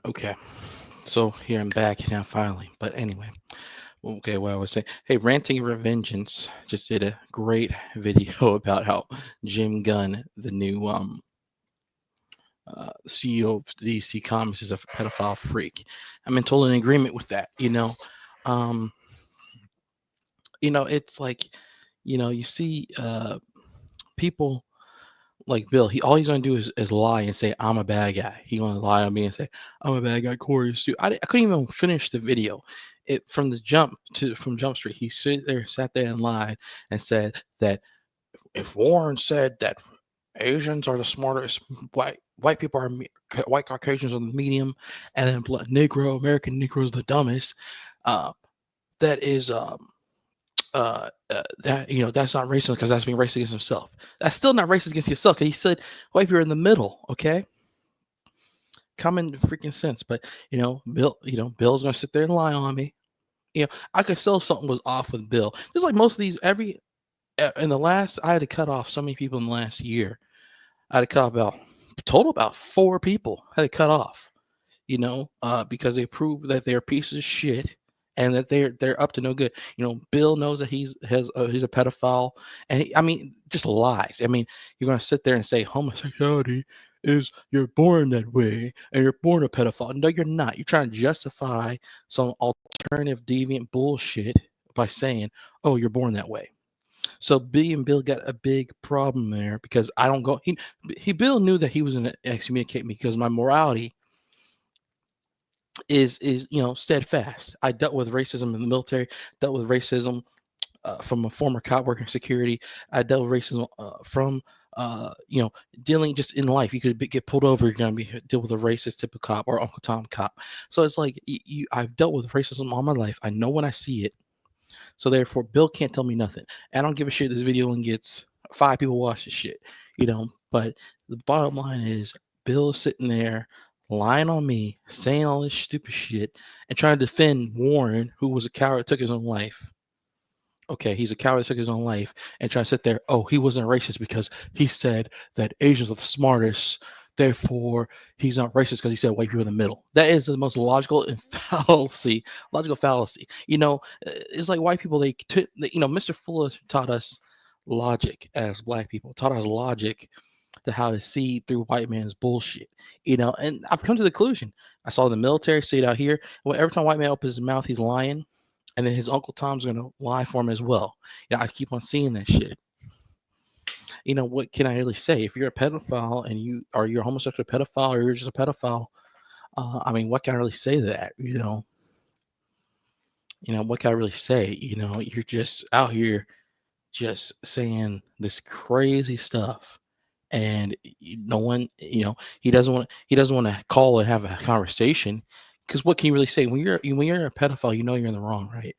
Okay, so here I'm back now finally. But anyway, okay, what I was saying. Hey, Ranting Revengeance just did a great video about how Jim Gunn, the new CEO of DC Comics, is a pedophile freak. I'm in total agreement with that. Um, it's like, you see people like Bill. He all he's gonna do is lie and say I'm a bad guy. He gonna lie on me and say I'm a bad guy. Corey is too. I couldn't even finish the video. It from Jump Street. He sat there and lied and said that if Warren said that Asians are the smartest, white people are white Caucasians are the medium, and then American Negro is the dumbest. Uh, that is that that's not racist because that's being racist against himself. That's still not racist against yourself because he said white people are in the middle. Okay, common freaking sense. But Bill's gonna sit there and lie on me. I could tell something was off with Bill. Just like most of these, in the last, I had to cut off so many people in the last year. I had to cut off about 4 people. I had to cut off. Because they prove that they're pieces of shit and that they're up to no good. Bill knows that he's a pedophile, and I mean, just lies. I mean, you're gonna sit there and say homosexuality is you're born that way and you're born a pedophile. No, you're not. You're trying to justify some alternative deviant bullshit by saying, "Oh, you're born that way." So B and Bill got a big problem there because I don't go. He Bill knew that he was going to excommunicate me because my morality is steadfast. I dealt with racism in the military, dealt with racism from a former cop working security. I dealt with racism from dealing just in life. You could get pulled over, you're gonna deal with a racist type of cop or Uncle Tom cop. So it's like I've dealt with racism all my life. I know when I see it. So therefore, Bill can't tell me nothing. I don't give a shit. This video only gets 5 people watch this shit. But the bottom line is, Bill is sitting there lying on me, saying all this stupid shit, and trying to defend Warren, who was a coward that took his own life. Okay, he's a coward that took his own life, and trying to sit there. Oh, he wasn't racist because he said that Asians are the smartest. Therefore, he's not racist because he said white people in the middle. That is the most logical fallacy. It's like white people. Mr. Fuller taught us logic as black people. Taught us logic to how to see through white man's bullshit. And I've come to the conclusion. I saw the military see it out here. Well, every time white man opens his mouth, he's lying, and then his Uncle Tom's gonna lie for him as well. I keep on seeing that shit. What can I really say? If you're a pedophile and you're a homosexual pedophile or you're just a pedophile, I mean, what can I really say to that? What can I really say? You're just out here just saying this crazy stuff, and no one, he doesn't want to call and have a conversation, because what can you really say when you're a pedophile? You're in the wrong, right?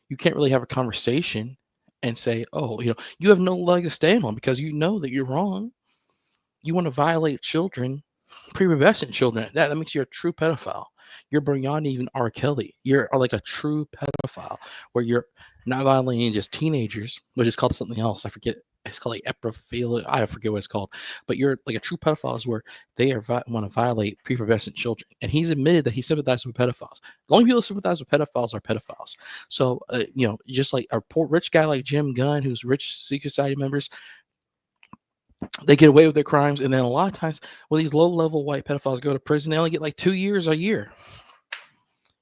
You can't really have a conversation and say, oh, you have no leg to stand on because you know that you're wrong. You want to violate children, prepubescent children. That makes you a true pedophile. You're beyond even R. Kelly. You're like a true pedophile where you're not violating just teenagers, which is called something else. I forget. It's called like eprophilia. I forget what it's called. But you're like a true pedophile is where they want to violate prepubescent children. And he's admitted that he sympathizes with pedophiles. The only people who sympathize with pedophiles are pedophiles. So, just like a poor rich guy like Jim Gunn, who's rich secret society members, they get away with their crimes, and then a lot of times, well, these low-level white pedophiles go to prison. They only get like 2 years a year.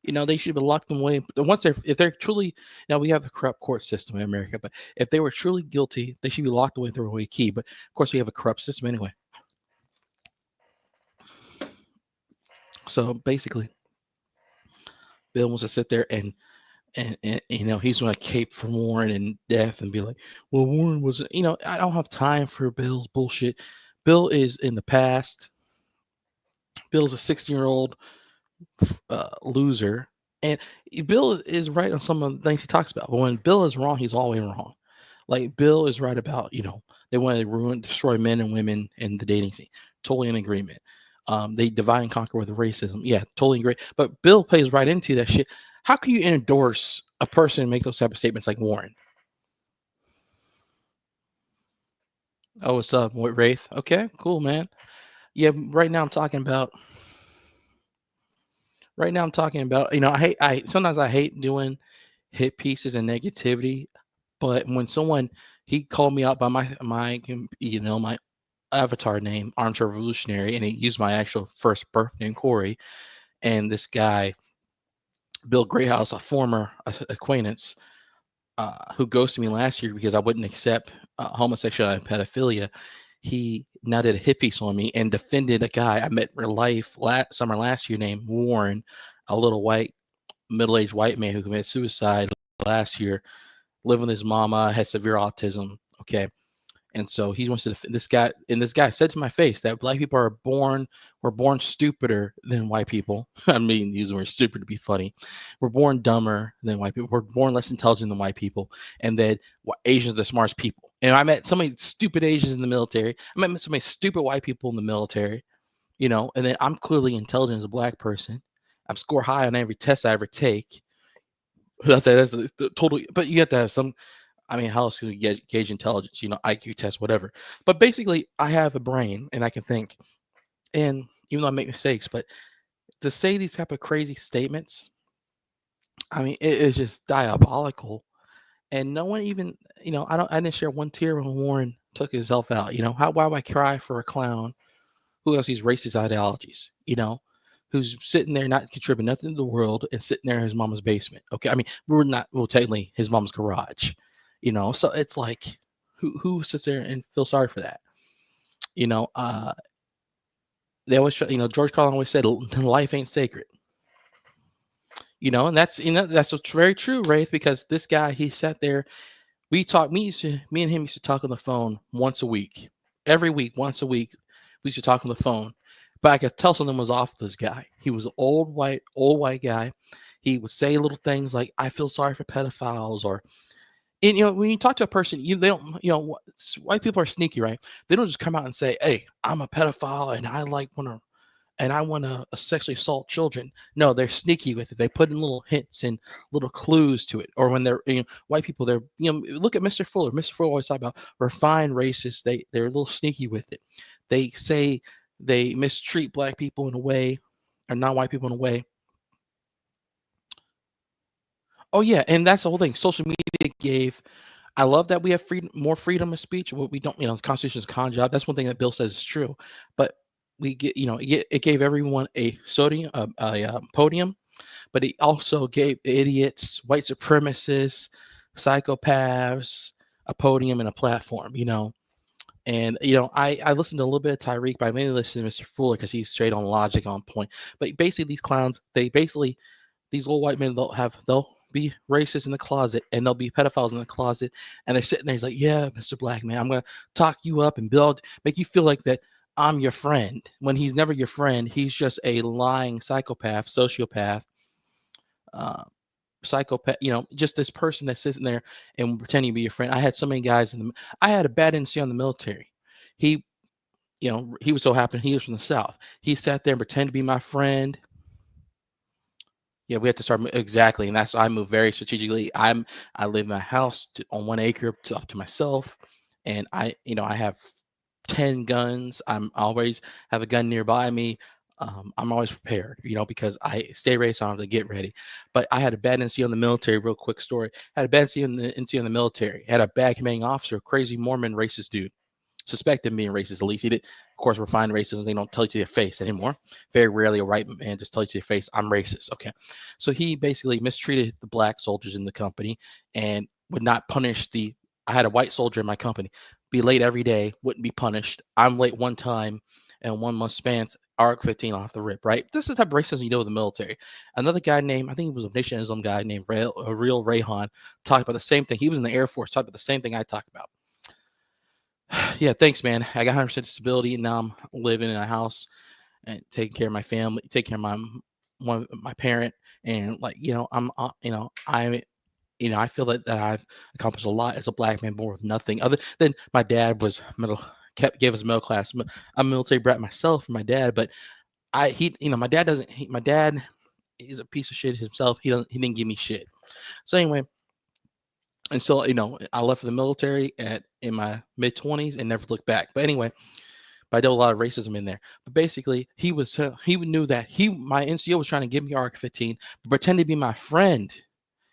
They should be locked them away. But if they're truly, now we have a corrupt court system in America, but if they were truly guilty, they should be locked away through a way key. But of course, we have a corrupt system anyway. So basically, Bill wants to sit there and he's going to cape for Warren and death and be like, well, Warren was, I don't have time for Bill's bullshit. Bill is in the past. Bill's a 16-year-old loser. And Bill is right on some of the things he talks about. But when Bill is wrong, he's always wrong. Like Bill is right about, they want to destroy men and women in the dating scene. Totally in agreement. They divide and conquer with racism. Yeah, totally agree. But Bill plays right into that shit. How can you endorse a person and make those type of statements like Warren? Oh, what's up, Wraith? Okay, cool, man. Yeah, right now I'm talking about Right now, I'm talking about, I sometimes I hate doing hit pieces and negativity, but when someone he called me out by my avatar name, Armchair Revolutionary, and he used my actual first birth name, Corey. And this guy, Bill Greathouse, a former acquaintance, who ghosted me last year because I wouldn't accept homosexuality and pedophilia, he now did a hit piece on me and defended a guy I met in real life summer last year named Warren, a little middle-aged white man who committed suicide last year, living with his mama, had severe autism. Okay. And so he wants to this guy, and this guy said to my face that black people we're born stupider than white people. I mean, using the word stupid to be funny. We're born dumber than white people. We're born less intelligent than white people. And then Asians are the smartest people. And I met so many stupid Asians in the military. I met so many stupid white people in the military, and then I'm clearly intelligent as a black person. I'm score high on every test I ever take. That's totally, but you have to have some. I mean, how else can you gauge intelligence? IQ test, whatever. But basically, I have a brain and I can think. And even though I make mistakes, but to say these type of crazy statements, I mean, it is just diabolical. And no one even, I didn't share one tear when Warren took himself out. Why would I cry for a clown who has these racist ideologies? Who's sitting there not contributing nothing to the world and sitting there in his mama's basement. Okay, I mean, we're not, well, technically his mom's garage. So it's like, who sits there and feels sorry for that? You know, uh, they always, George Carlin always said, life ain't sacred. And that's what's very true, Wraith, because this guy, he sat there. Me and him used to talk on the phone once a week, every week, once a week. We used to talk on the phone, but I could tell something was off with this guy. He was an old white guy. He would say little things like, "I feel sorry for pedophiles," or, and when you talk to a person, they don't, white people are sneaky, right? They don't just come out and say, "Hey, I'm a pedophile and I want to sexually assault children." No, they're sneaky with it. They put in little hints and little clues to it. Or when they're, white people, they're, look at Mr. Fuller. Mr. Fuller always talk about refined racists. They're a little sneaky with it. They say they mistreat black people in a way, or non-white people in a way. Oh yeah, and that's the whole thing. Social media gave. I love that we have more freedom of speech. What we don't, the Constitution is a con job. That's one thing that Bill says is true. But we get, it gave everyone a podium, but it also gave idiots, white supremacists, psychopaths a podium and a platform. And I listened to a little bit of Tyreek, but I mainly listened to Mr. Fuller because he's straight on logic, on point. But basically, these clowns, these old white men, they'll be racist in the closet and they'll be pedophiles in the closet, and they're sitting there. He's like, "Yeah, Mr. Black Man, I'm gonna talk you up and make you feel like that I'm your friend," when he's never your friend. He's just a lying psychopath, sociopath, uh, psychopath. Just this person that's sitting there and pretending to be your friend. I had so many guys I had a bad NC on the military. He, he was so happy. He was from the South. He sat there and pretended to be my friend. Yeah, we have to start exactly, and I move very strategically. I live in a house on 1 acre up to myself, and I have 10 guns. I always have a gun nearby me. I'm always prepared, because I stay ready, so I don't have to get ready. But I had a bad NC on the military. Real quick story. Had a bad NC on the military. Had a bad commanding officer, crazy Mormon racist dude. Suspect him being racist. At least he did. Of course, refined racism. They don't tell you to your face anymore. Very rarely a white man just tell you to your face, "I'm racist." Okay, so he basically mistreated the black soldiers in the company and would not punish the. I had a white soldier in my company. Be late every day, wouldn't be punished. I'm late one time, and 1 month spans. ARC 15 off the rip, right? This is the type of racism you do with the military. Another guy named, I think he was a Nation Islam guy named Real Rayhan, talked about the same thing. He was in the Air Force, talked about the same thing I talked about. Yeah, thanks, man. I got 100% disability, and now I'm living in a house and taking care of my family, taking care of my parent, and like I'm I feel that I've accomplished a lot as a black man born with nothing other than my dad was gave us middle class. I'm a military brat myself, my dad, but my dad doesn't. My dad is a piece of shit himself. He didn't give me shit. So anyway, and so I left for the military in my mid 20s and never looked back. But anyway, but I know a lot of racism in there. But basically, he knew that my NCO was trying to give me ARC 15, but pretend to be my friend.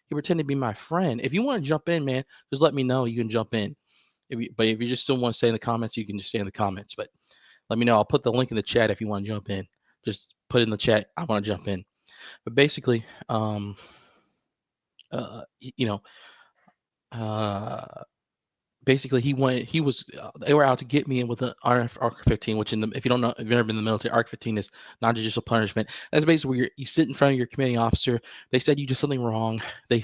He pretended to be my friend. If you want to jump in, man, just let me know. You can jump in. But if you just still want to stay in the comments, you can just stay in the comments. But let me know. I'll put the link in the chat if you want to jump in. Just put it in the chat. I want to jump in. But basically, you know, uh, basically they were out to get me in with an ARC 15, which if you don't know, if you've never been in the military, ARC 15 is non-judicial punishment. That's basically where you sit in front of your commanding officer. They said you did something wrong. They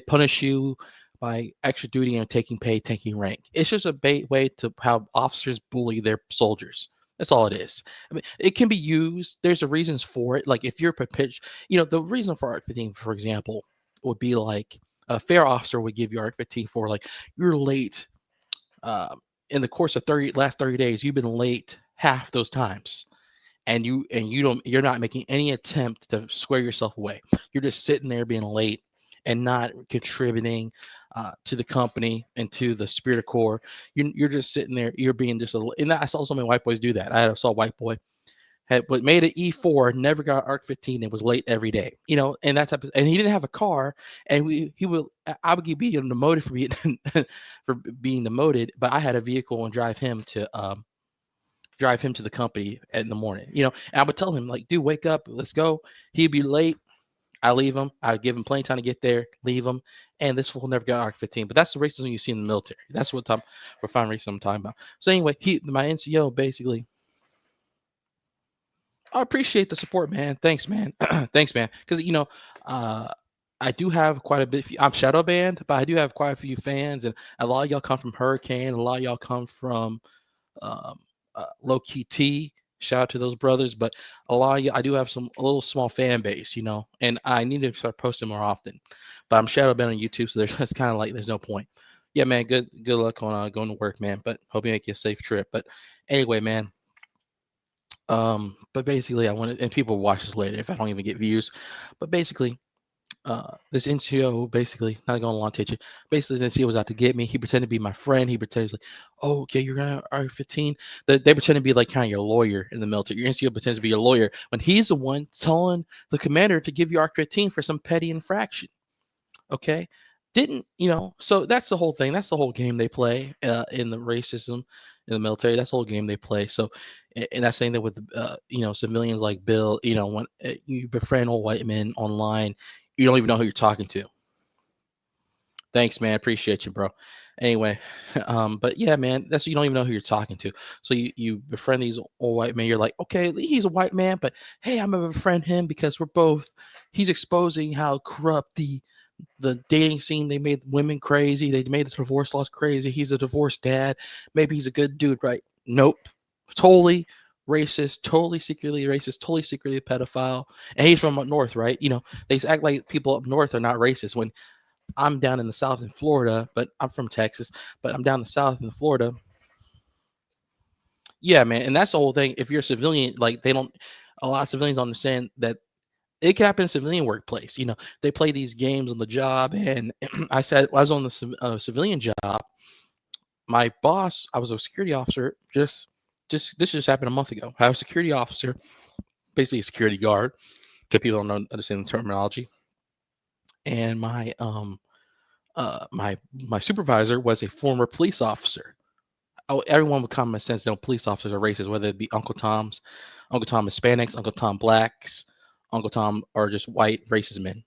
punish you by extra duty and taking pay, taking rank. It's just a way to how officers bully their soldiers. That's all it is. I mean, it can be used. There's a reasons for it. Like if you're pitch, the reason for ARC 15, for example, would be like a fair officer would give you ARC 15 for like you're late uh, in the course of last 30 days. You've been late half those times, and you're not making any attempt to square yourself away. You're just sitting there being late and not contributing to the company and to the spirit of corps. You're just sitting there. You're being just and I saw so many white boys do that. Saw a white boy but made an E4, never got ARC 15, and was late every day. And that type of, and he didn't have a car, and I would be demoted for being for being demoted, but I had a vehicle and drive him to the company in the morning. And I would tell him like, dude, wake up, let's go. He'd be late. I leave him. I give him plenty of time to get there, leave him, and this fool never got ARC 15. But that's the racism you see in the military. That's what refined racism I'm talking about. So anyway, my NCO basically. I appreciate the support, man. Thanks, man. Thanks, man. Because I do have quite a bit. I'm shadow banned, but I do have quite a few fans, and a lot of y'all come from Hurricane. A lot of y'all come from um, Low Key T. Shout out to those brothers, but a lot of you, I do have a little small fan base, and I need to start posting more often. But I'm shadow banned on YouTube, so it's kind of like there's no point. Yeah, man. Good luck on going to work, man. But hope you make you a safe trip. But anyway, man. But basically, I wanted, and people watch this later if I don't even get views. But basically, this NCO basically not going to long teach it. Basically, this NCO was out to get me. He pretended to be my friend. He pretended like, oh, okay, you're gonna R15. They pretend to be like kind of your lawyer in the military. Your NCO pretends to be your lawyer when he's the one telling the commander to give you R15 for some petty infraction. Okay, didn't so that's the whole thing. That's the whole game they play in the racism in the military. That's the whole game they play. So and that's saying that with civilians like Bill, when you befriend old white men online, you don't even know who you're talking to. Thanks, man. Appreciate you, bro. Anyway, but yeah, man, you don't even know who you're talking to. So you befriend these old white men. You're like, okay, he's a white man, but hey, I'm gonna befriend him because he's exposing how corrupt the dating scene. They made women crazy. They made the divorce laws crazy. He's a divorced dad. Maybe he's a good dude, right? Nope. Totally racist, totally secretly racist, totally secretly a pedophile. And he's from up north, right? They act like people up north are not racist when I'm down in the south in Florida, but I'm from Texas, but I'm down the south in Florida. Yeah, man. And that's the whole thing. If you're a civilian, like a lot of civilians don't understand that it can happen in a civilian workplace. They play these games on the job. And I was on the civilian job. My boss, I was a security officer. This just happened a month ago. I was a security officer, basically a security guard, because people don't understand the terminology. And my supervisor was a former police officer. Oh, everyone with common sense know police officers are racist, whether it be Uncle Tom Hispanics, Uncle Tom blacks, Uncle Tom, or just white racist men.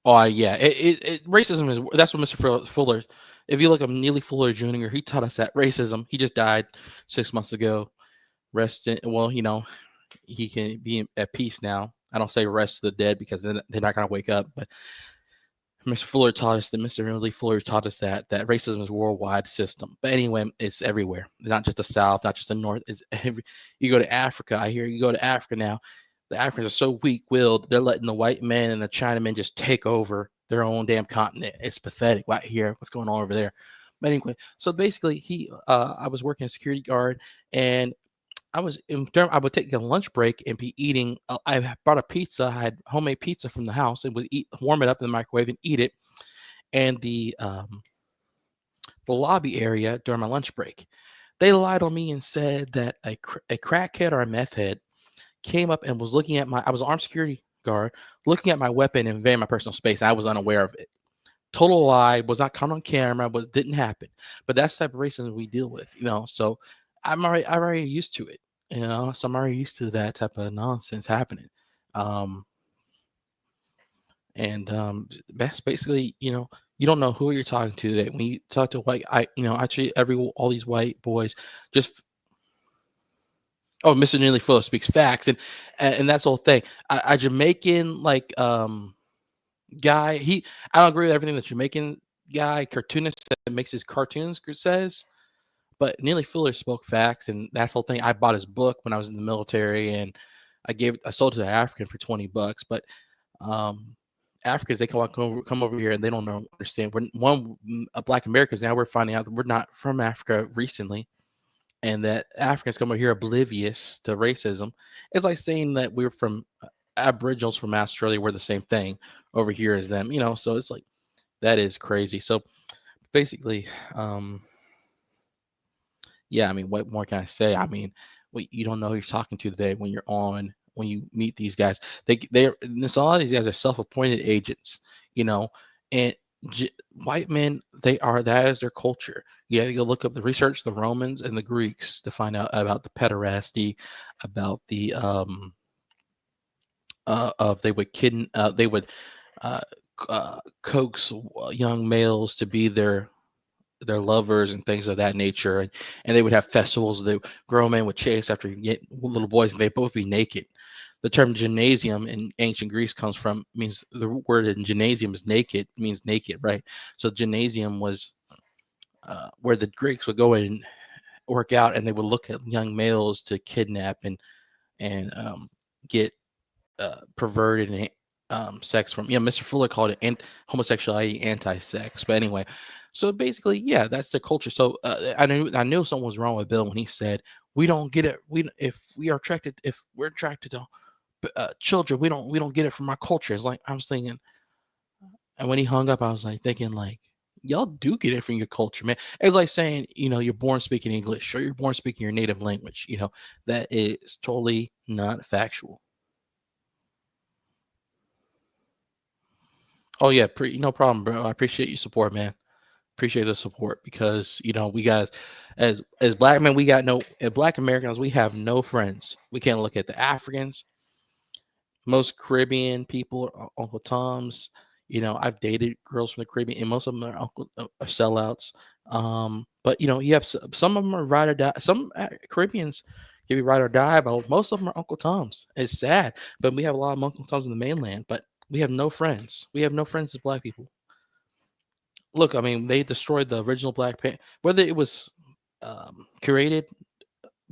Oh yeah, racism is that's what Mr. Fuller. If you look up Neely Fuller Jr., he taught us that racism. He just died 6 months ago. Rest in well, he can be at peace now. I don't say rest to the dead because they're not gonna wake up. But Mr. Fuller taught us that Mr. Neely Fuller taught us that racism is a worldwide system. But anyway, it's everywhere. It's not just the South, not just the North. It's you go to Africa. I hear you go to Africa now. The Africans are so weak-willed. They're letting the white men and the Chinamen just take over their own damn continent. It's pathetic right here. What's going on over there? But anyway, so basically, I was working as a security guard, and I would take a lunch break and be eating. I brought a pizza. I had homemade pizza from the house and would warm it up in the microwave and eat it. And the lobby area during my lunch break, They lied on me and said that a crackhead or a meth head came up and was looking at I was an armed security guard, looking at my weapon and invading my personal space. I was unaware of it. Total lie, was not caught on camera, but didn't happen. But that's the type of racism we deal with, So I'm already used to it, So I'm already used to that type of nonsense happening. Um, and that's basically, you don't know who you're talking to. That when you talk to white, I treat all these white boys just. Oh, Mr. Nearly Fuller speaks facts, and that's the whole thing. A Jamaican guy, I don't agree with everything the Jamaican guy cartoonist that makes his cartoons says, but Nearly Fuller spoke facts, and that's the whole thing. I bought his book when I was in the military, and I sold it to an African for $20, but um, Africans, they come over here and they don't understand. Black Americans, now we're finding out that we're not from Africa recently, and that Africans come over here oblivious to racism. It's like saying that we're from Aboriginals from Australia. We're the same thing over here as them, So it's like that is crazy. So basically, yeah, I mean, what more can I say? I mean, you don't know who you're talking to today when you meet these guys. A lot of these guys are self-appointed agents, and white men, that is their culture. You go look up the research, the Romans and the Greeks, to find out about the pederasty, about the of they would uh, coax young males to be their lovers and things of that nature, and they would have festivals. The grown men would chase after little boys, and they'd both be naked. The term gymnasium in ancient Greece means the word in gymnasium is naked, means naked, right? So gymnasium was where the Greeks would go in and work out, and they would look at young males to kidnap and get perverted and sex from. Mr. Fuller called it homosexuality, anti-sex. But anyway, so basically, yeah, that's their culture. So I knew something was wrong with Bill when he said we don't get it. If we're attracted to children, we don't get it from our culture. It's like I was thinking, and when he hung up, I was like thinking like. Y'all do get it from your culture, man. It's like saying, you're born speaking English or you're born speaking your native language. That is totally not factual. Oh yeah, no problem, bro. I appreciate your support, man. Appreciate the support because we got as black men, we got no as black Americans, we have no friends. We can't look at the Africans. Most Caribbean people are Uncle Toms. I've dated girls from the Caribbean, and most of them are sellouts. But you have some of them are ride or die. Some Caribbeans can be ride or die, but most of them are Uncle Toms. It's sad, but we have a lot of Uncle Toms in the mainland. But we have no friends. We have no friends as black people. Look, I mean, they destroyed the original Black Panther, whether it was created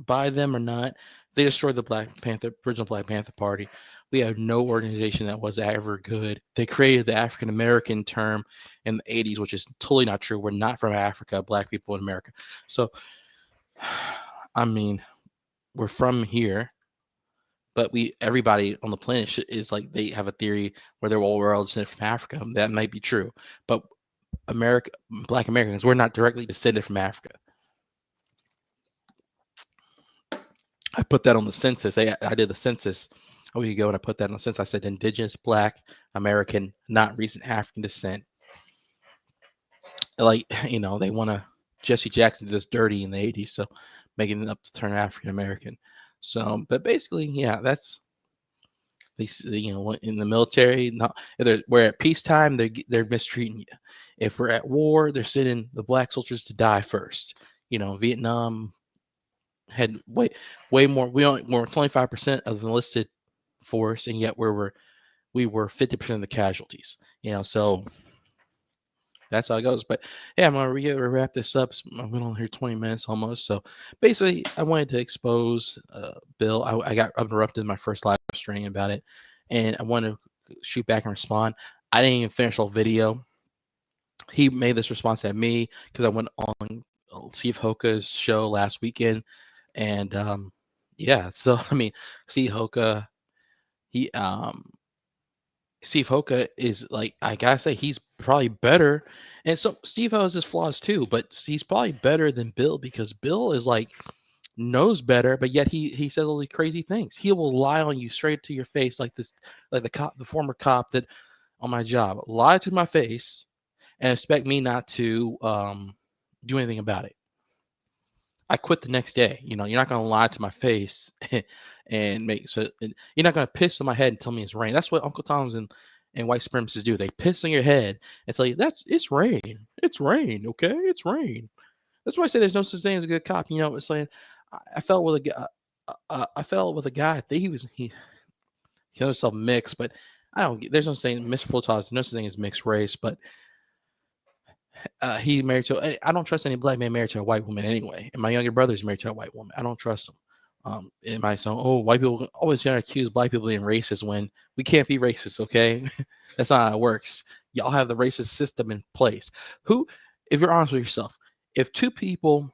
by them or not. They destroyed the original Black Panther Party. We have no organization that was ever good. They created the African American term in the '80s, which is totally not true. We're not from Africa, black people in America. So, I mean, we're from here, but everybody on the planet is like they have a theory where we're all descended from Africa. That might be true, but Black Americans, we're not directly descended from Africa. I put that on the census. I did the census a week ago, and I put that on the census. I said Indigenous, Black, American, not recent African descent. Like, they want to. Jesse Jackson did this dirty in the '80s, so making it up to turn African American. So, but basically, yeah, that's in the military. Not we're at peacetime, they're mistreating you. If we're at war, they're sending the black soldiers to die first. Vietnam had way more. We're 25% of the enlisted force, and yet we were 50% of the casualties. So that's how it goes. But yeah, I'm gonna wrap this up. I've been on here 20 minutes almost. So basically, I wanted to expose Bill. I got interrupted in my first live stream about it, and I wanted to shoot back and respond. I didn't even finish the video. He made this response at me because I went on Steve Hoca's show last weekend, and yeah. So I mean, Steve Hoca, he Steve Hoca is like, I gotta say, he's probably better. And so Steve has his flaws too, but he's probably better than Bill because Bill is like knows better, but yet he says all these crazy things. He will lie on you straight to your face, like this, like the former cop that on my job lied to my face and expect me not to do anything about it. I quit the next day. You're not gonna lie to my face and you're not gonna piss on my head and tell me it's rain. That's what Uncle Tom's and white supremacists do. They piss on your head and tell you it's rain. It's rain. Okay, it's rain. That's why I say there's no such thing as a good cop. It's like I felt with a guy. I felt with a guy. I think he knows himself mixed, but I don't. There's no saying Mr. Full no such thing as mixed race, but he married to. I don't trust any black man married to a white woman anyway. And my younger brother's married to a white woman. I don't trust him. It might sound, white people always trying to accuse black people of being racist when we can't be racist. Okay, that's not how it works. Y'all have the racist system in place. Who, if you're honest with yourself, if two people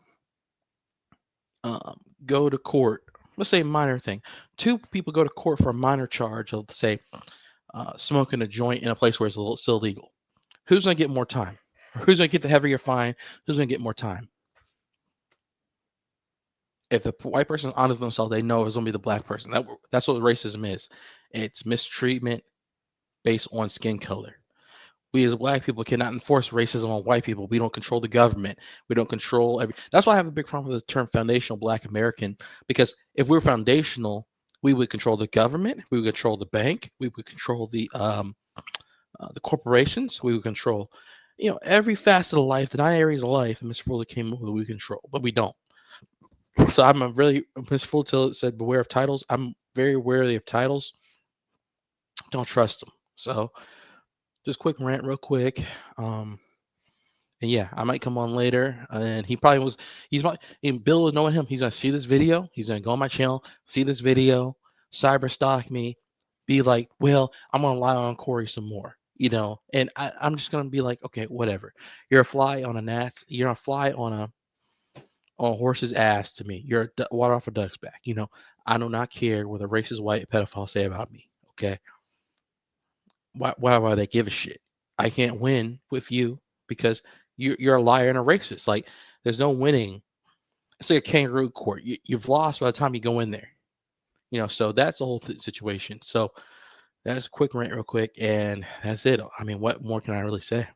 go to court, let's say minor thing, two people go to court for a minor charge of say smoking a joint in a place where it's still illegal. Who's going to get more time? Who's going to get the heavier fine? Who's going to get more time? If the white person is honest with themselves, they know it's going to be the black person. That's what racism is. It's mistreatment based on skin color. We as black people cannot enforce racism on white people. We don't control the government. We don't control That's why I have a big problem with the term foundational black American, because if we're foundational, we would control the government. We would control the bank. We would control the corporations. We would control, every facet of life, the 9 areas of life. And Mr. Fuller came up with we control, but we don't. So Mr. Fuller said, beware of titles. I'm very wary of titles. Don't trust them. So just quick rant real quick. And yeah, I might come on later. And Bill is knowing him. He's going to see this video. He's going to go on my channel, see this video, cyber stalk me, be like, well, I'm going to lie on Corey some more, and I'm just going to be like, okay, whatever. You're a fly on a gnat. You're a fly on a horse's ass to me. You're water off a duck's back. I do not care what a racist white pedophile say about me. Okay. Why would I give a shit? I can't win with you because you're a liar and a racist. Like, there's no winning. It's like a kangaroo court. You've lost by the time you go in there. So that's the whole situation. So that's a quick rant real quick, and that's it. I mean, what more can I really say?